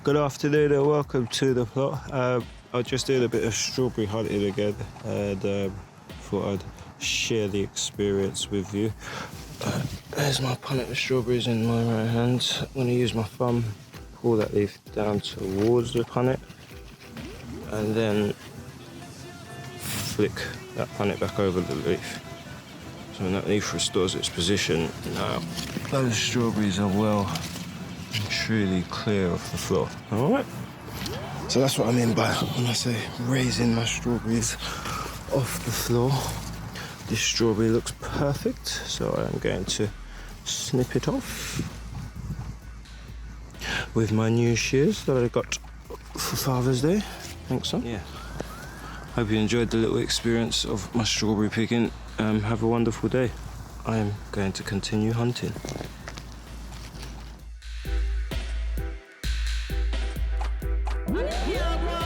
Good afternoon and welcome to the plot. I just did a bit of strawberry hunting again and thought I'd share the experience with you. There's my punnet of strawberries in my right hand. I'm going to use my thumb, pull that leaf down towards the punnet and then flick that punnet back over the leaf. So when that leaf restores its position, now those strawberries are well and truly clear off the floor. All right. So that's what I mean by when I say raising my strawberries off the floor. This strawberry looks perfect, so I'm going to snip it off with my new shears that I got for Father's Day. Thanks, son. Yeah. Hope you enjoyed the little experience of my strawberry picking. Have a wonderful day. I am going to continue hunting. Yeah,